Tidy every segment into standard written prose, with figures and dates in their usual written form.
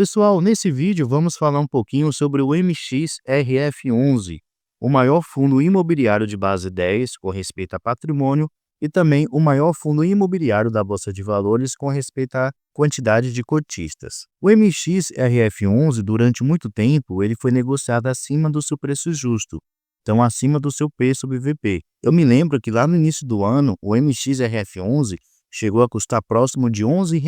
Pessoal, nesse vídeo vamos falar um pouquinho sobre o MXRF11, o maior fundo imobiliário de base 10 com respeito a patrimônio e também o maior fundo imobiliário da Bolsa de Valores com respeito à quantidade de cotistas. O MXRF11, durante muito tempo, ele foi negociado acima do seu preço justo, então acima do seu P sobre VP. Eu me lembro que lá no início do ano, o MXRF11 chegou a custar próximo de R$ 11,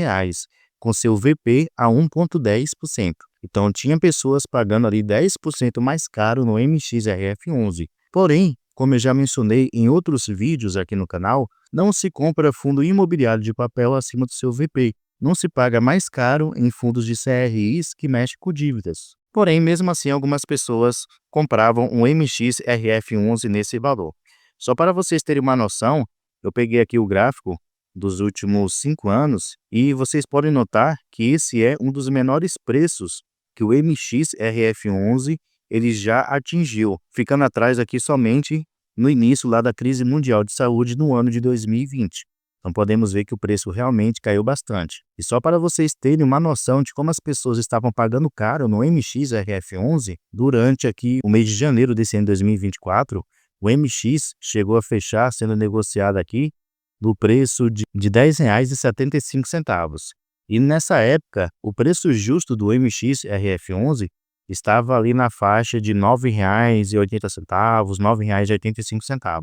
com seu VP a 1,10%. Então, tinha pessoas pagando ali 10% mais caro no MXRF11. Porém, como eu já mencionei em outros vídeos aqui no canal, não se compra fundo imobiliário de papel acima do seu VP. Não se paga mais caro em fundos de CRIs que mexem com dívidas. Porém, mesmo assim, algumas pessoas compravam um MXRF11 nesse valor. Só para vocês terem uma noção, eu peguei aqui o gráfico dos últimos 5 anos, e vocês podem notar que esse é um dos menores preços que o MXRF11 ele já atingiu, ficando atrás aqui somente no início lá da crise mundial de saúde no ano de 2020. Então podemos ver que o preço realmente caiu bastante. E só para vocês terem uma noção de como as pessoas estavam pagando caro no MXRF11, durante aqui o mês de janeiro desse ano de 2024, o MX chegou a fechar sendo negociado aqui do preço de R$ 10,75. E nessa época, o preço justo do MXRF11 estava ali na faixa de R$ 9,80, R$ 9,85.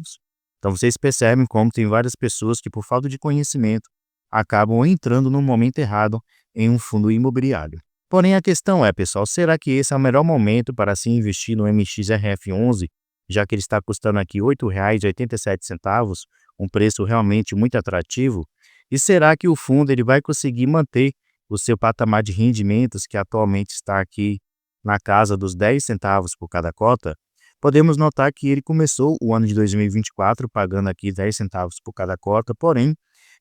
Então vocês percebem como tem várias pessoas que, por falta de conhecimento, acabam entrando no momento errado em um fundo imobiliário. Porém, a questão é, pessoal, será que esse é o melhor momento para se investir no MXRF11, já que ele está custando aqui R$ 8,87, um preço realmente muito atrativo? E será que o fundo ele vai conseguir manter o seu patamar de rendimentos, que atualmente está aqui na casa dos 10 centavos por cada cota? Podemos notar que ele começou o ano de 2024 pagando aqui 10 centavos por cada cota, porém,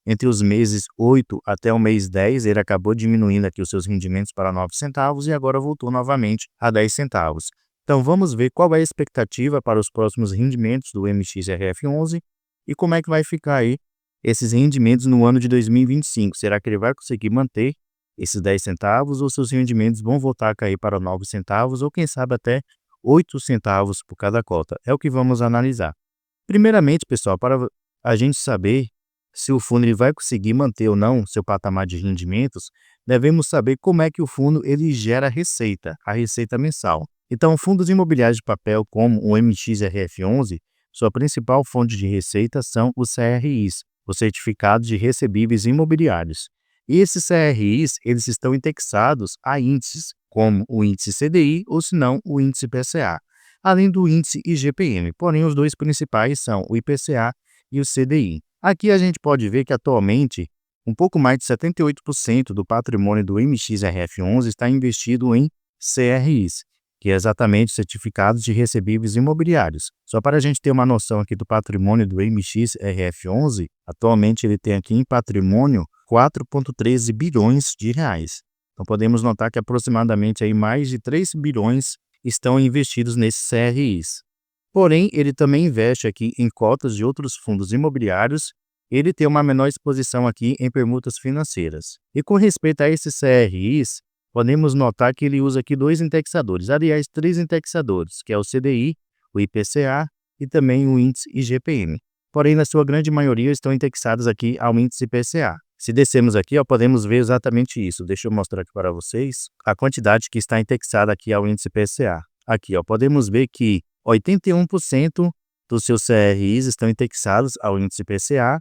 entre os meses 8 até o mês 10, ele acabou diminuindo aqui os seus rendimentos para 9 centavos e agora voltou novamente a 10 centavos. Então vamos ver qual é a expectativa para os próximos rendimentos do MXRF11 e como é que vai ficar aí esses rendimentos no ano de 2025. Será que ele vai conseguir manter esses 10 centavos ou seus rendimentos vão voltar a cair para 9 centavos ou quem sabe até 8 centavos por cada cota? É o que vamos analisar. Primeiramente, pessoal, para a gente saber se o fundo ele vai conseguir manter ou não seu patamar de rendimentos, devemos saber como é que o fundo ele gera receita, a receita mensal. Então, fundos imobiliários de papel como o MXRF11, sua principal fonte de receita são os CRIs, os certificados de recebíveis imobiliários. E esses CRIs, eles estão indexados a índices, como o índice CDI ou se não o índice IPCA, além do índice IGPM, porém os dois principais são o IPCA e o CDI. Aqui a gente pode ver que atualmente um pouco mais de 78% do patrimônio do MXRF11 está investido em CRIs, que é exatamente certificados de recebíveis imobiliários. Só para a gente ter uma noção aqui do patrimônio do MXRF11, atualmente ele tem aqui em patrimônio 4,13 bilhões de reais. Então podemos notar que aproximadamente aí mais de 3 bilhões estão investidos nesses CRIs. Porém, ele também investe aqui em cotas de outros fundos imobiliários, ele tem uma menor exposição aqui em permutas financeiras. E com respeito a esses CRIs, podemos notar que ele usa aqui dois indexadores, aliás, 3 indexadores, que é o CDI, o IPCA e também o índice IGPM. Porém, na sua grande maioria, estão indexados aqui ao índice IPCA. Se descermos aqui, podemos ver exatamente isso. Deixa eu mostrar aqui para vocês a quantidade que está indexada aqui ao índice IPCA. Aqui, podemos ver que 81% dos seus CRIs estão indexados ao índice IPCA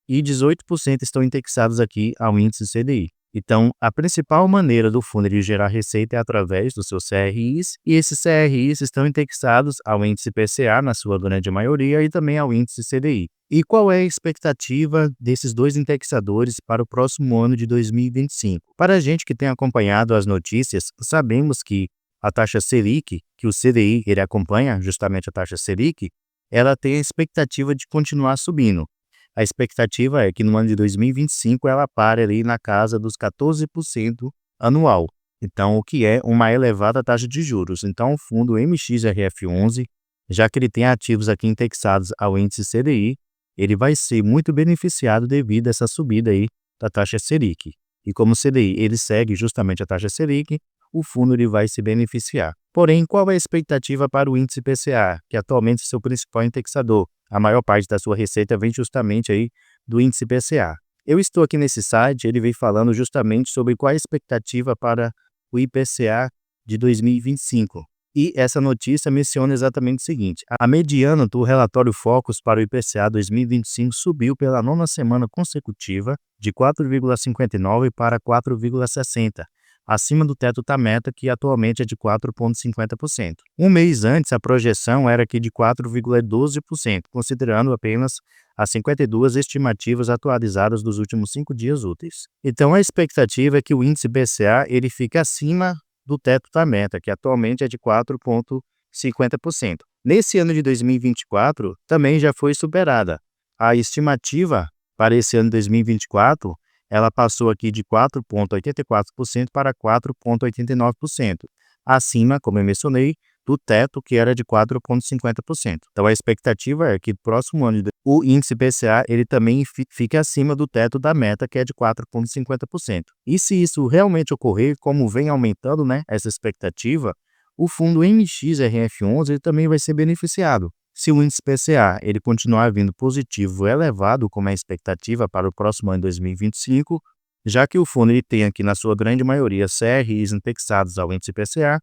e 18% estão indexados aqui ao índice CDI. Então, a principal maneira do fundo de gerar receita é através dos seus CRIs, e esses CRIs estão indexados ao índice IPCA, na sua grande maioria, e também ao índice CDI. E qual é a expectativa desses dois indexadores para o próximo ano de 2025? Para a gente que tem acompanhado as notícias, sabemos que a taxa Selic, que o CDI ele acompanha justamente a taxa Selic, ela tem a expectativa de continuar subindo. A expectativa é que no ano de 2025 ela pare ali na casa dos 14% anual. Então, o que é uma elevada taxa de juros. Então, o fundo MXRF11, já que ele tem ativos aqui indexados ao índice CDI, ele vai ser muito beneficiado devido a essa subida aí da taxa Selic. E como o CDI ele segue justamente a taxa Selic, o fundo ele vai se beneficiar. Porém, qual é a expectativa para o índice IPCA, que atualmente é seu principal indexador? A maior parte da sua receita vem justamente aí do índice IPCA. Eu estou aqui nesse site, ele vem falando justamente sobre qual é a expectativa para o IPCA de 2025. E essa notícia menciona exatamente o seguinte: a mediana do relatório Focus para o IPCA 2025 subiu pela nona semana consecutiva de 4,59 para 4,60, acima do teto da meta, que atualmente é de 4,50%. Um mês antes, a projeção era aqui de 4,12%, considerando apenas as 52 estimativas atualizadas dos últimos 5 dias úteis. Então, a expectativa é que o índice IPCA ele fique acima do teto da meta, que atualmente é de 4,50%. Nesse ano de 2024, também já foi superada. A estimativa para esse ano de 2024, ela passou aqui de 4,84% para 4,89%, acima, como eu mencionei, do teto, que era de 4,50%. Então, a expectativa é que no próximo ano o índice IPCA ele também fique acima do teto da meta, que é de 4,50%. E se isso realmente ocorrer, como vem aumentando, né, essa expectativa, o fundo MXRF11 ele também vai ser beneficiado. Se o índice IPCA ele continuar vindo positivo elevado, como é a expectativa para o próximo ano de 2025, já que o fundo ele tem aqui na sua grande maioria CRIs indexados ao índice IPCA,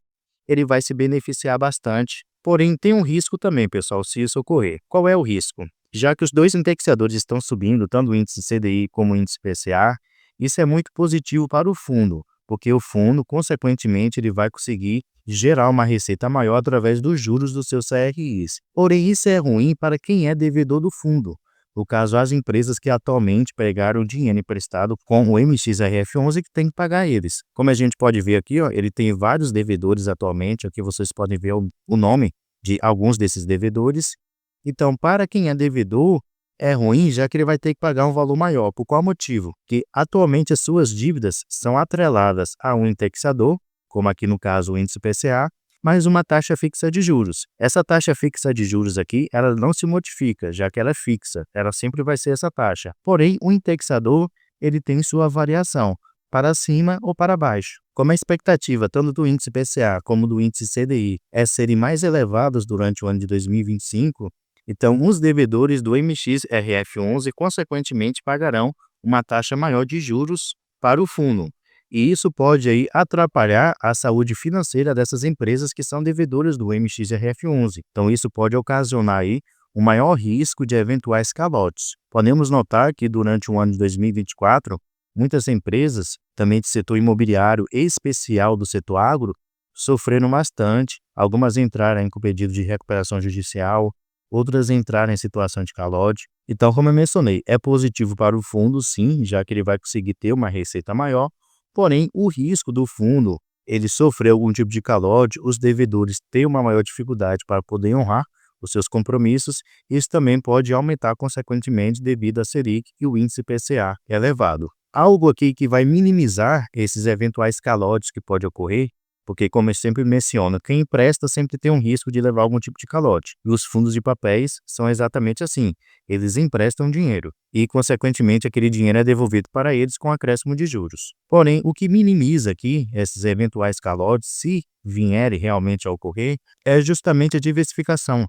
ele vai se beneficiar bastante. Porém, tem um risco também, pessoal, se isso ocorrer. Qual é o risco? Já que os dois indexadores estão subindo, tanto o índice CDI como o índice IPCA, isso é muito positivo para o fundo, porque o fundo, consequentemente, ele vai conseguir gerar uma receita maior através dos juros dos seus CRIs. Porém, isso é ruim para quem é devedor do fundo. No caso, as empresas que atualmente pegaram dinheiro emprestado com o MXRF11 que tem que pagar eles. Como a gente pode ver aqui, ó, ele tem vários devedores atualmente. Aqui vocês podem ver o nome de alguns desses devedores. Então, para quem é devedor, é ruim, já que ele vai ter que pagar um valor maior. Por qual motivo? Porque atualmente as suas dívidas são atreladas a um indexador, como aqui no caso o índice IPCA, mais uma taxa fixa de juros. Essa taxa fixa de juros aqui, ela não se modifica, já que ela é fixa, ela sempre vai ser essa taxa. Porém, o indexador, ele tem sua variação, para cima ou para baixo. Como a expectativa tanto do índice IPCA como do índice CDI é serem mais elevados durante o ano de 2025, então os devedores do MXRF11 consequentemente pagarão uma taxa maior de juros para o fundo. E isso pode aí atrapalhar a saúde financeira dessas empresas que são devedoras do MXRF11. Então isso pode ocasionar aí um maior risco de eventuais calotes. Podemos notar que durante o ano de 2024, muitas empresas, também do setor imobiliário e especial do setor agro, sofreram bastante. Algumas entraram com pedido de recuperação judicial, outras entraram em situação de calote. Então, como eu mencionei, é positivo para o fundo, sim, já que ele vai conseguir ter uma receita maior. Porém, o risco do fundo, ele sofrer algum tipo de calote, os devedores têm uma maior dificuldade para poder honrar os seus compromissos, isso também pode aumentar consequentemente devido à Selic e o índice IPCA elevado. Algo aqui que vai minimizar esses eventuais calotes que pode ocorrer, porque como eu sempre menciono, quem empresta sempre tem um risco de levar algum tipo de calote. E os fundos de papéis são exatamente assim, eles emprestam dinheiro e, consequentemente, aquele dinheiro é devolvido para eles com acréscimo de juros. Porém, o que minimiza aqui esses eventuais calotes, se vierem realmente a ocorrer, é justamente a diversificação.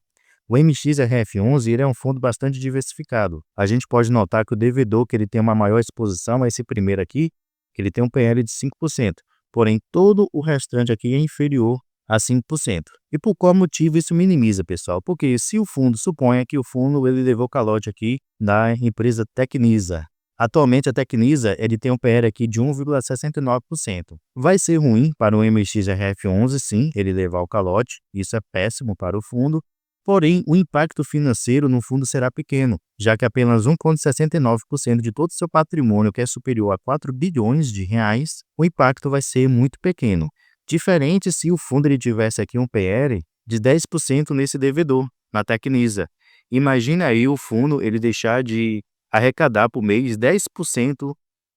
O MXRF11 ele é um fundo bastante diversificado. A gente pode notar que o devedor que ele tem uma maior exposição é esse primeiro aqui, que ele tem um PL de 5%. Porém, todo o restante aqui é inferior a 5%. E por qual motivo isso minimiza, pessoal? Porque se o fundo, suponha que o fundo ele levou calote aqui da empresa Tecnisa. Atualmente a Tecnisa ele tem um PR aqui de 1,69%. Vai ser ruim para o MXRF11, sim, ele levar o calote. Isso é péssimo para o fundo. Porém, o impacto financeiro no fundo será pequeno, já que apenas 1,69% de todo o seu patrimônio, que é superior a 4 bilhões de reais, o impacto vai ser muito pequeno. Diferente se o fundo ele tivesse aqui um PR de 10% nesse devedor, na Tecnisa. Imagina aí o fundo ele deixar de arrecadar por mês 10%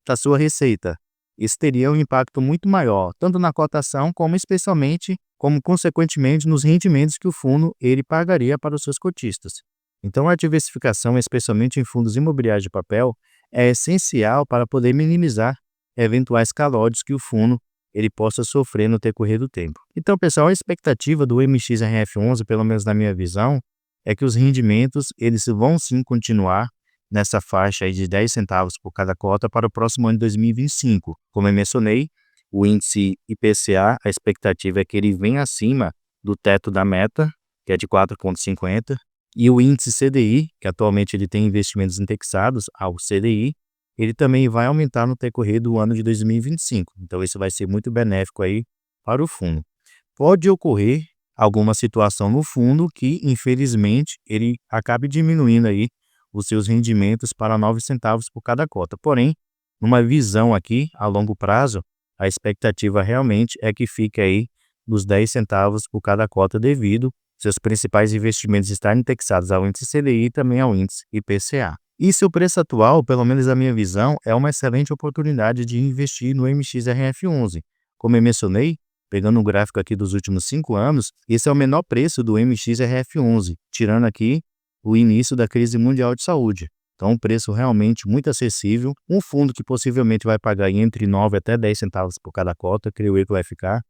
da sua receita. Isso teria um impacto muito maior, tanto na cotação como especialmente, como consequentemente nos rendimentos que o fundo ele pagaria para os seus cotistas. Então a diversificação, especialmente em fundos imobiliários de papel, é essencial para poder minimizar eventuais calóides que o fundo ele possa sofrer no decorrer do tempo. Então, pessoal, a expectativa do MXRF11, pelo menos na minha visão, é que os rendimentos eles vão sim continuar nessa faixa aí de 10 centavos por cada cota para o próximo ano de 2025. Como eu mencionei, o índice IPCA, a expectativa é que ele venha acima do teto da meta, que é de 4,50, e o índice CDI, que atualmente ele tem investimentos indexados ao CDI, ele também vai aumentar no decorrer do ano de 2025. Então, isso vai ser muito benéfico aí para o fundo. Pode ocorrer alguma situação no fundo que, infelizmente, ele acabe diminuindo aí os seus rendimentos para 9 centavos por cada cota. Porém, numa visão aqui a longo prazo, a expectativa realmente é que fique aí nos 10 centavos por cada cota devido seus principais investimentos estarem indexados ao índice CDI e também ao índice IPCA. E seu preço atual, pelo menos a minha visão, é uma excelente oportunidade de investir no MXRF11. Como eu mencionei, pegando um gráfico aqui dos últimos 5 anos, esse é o menor preço do MXRF11, tirando aqui o início da crise mundial de saúde. Então, um preço realmente muito acessível. Um fundo que possivelmente vai pagar entre 9 até 10 centavos por cada cota, creio eu que vai ficar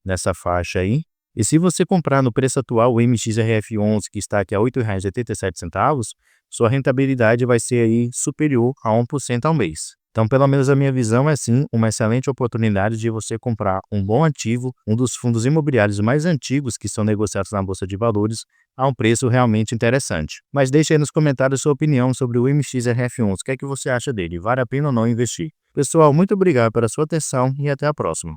nessa faixa aí. E se você comprar no preço atual o MXRF11, que está aqui a R$ 8,87, sua rentabilidade vai ser aí superior a 1% ao mês. Então, pelo menos a minha visão é sim uma excelente oportunidade de você comprar um bom ativo, um dos fundos imobiliários mais antigos que são negociados na Bolsa de Valores, a um preço realmente interessante. Mas deixe aí nos comentários sua opinião sobre o MXRF11. O que é que você acha dele? Vale a pena ou não investir? Pessoal, muito obrigado pela sua atenção e até a próxima.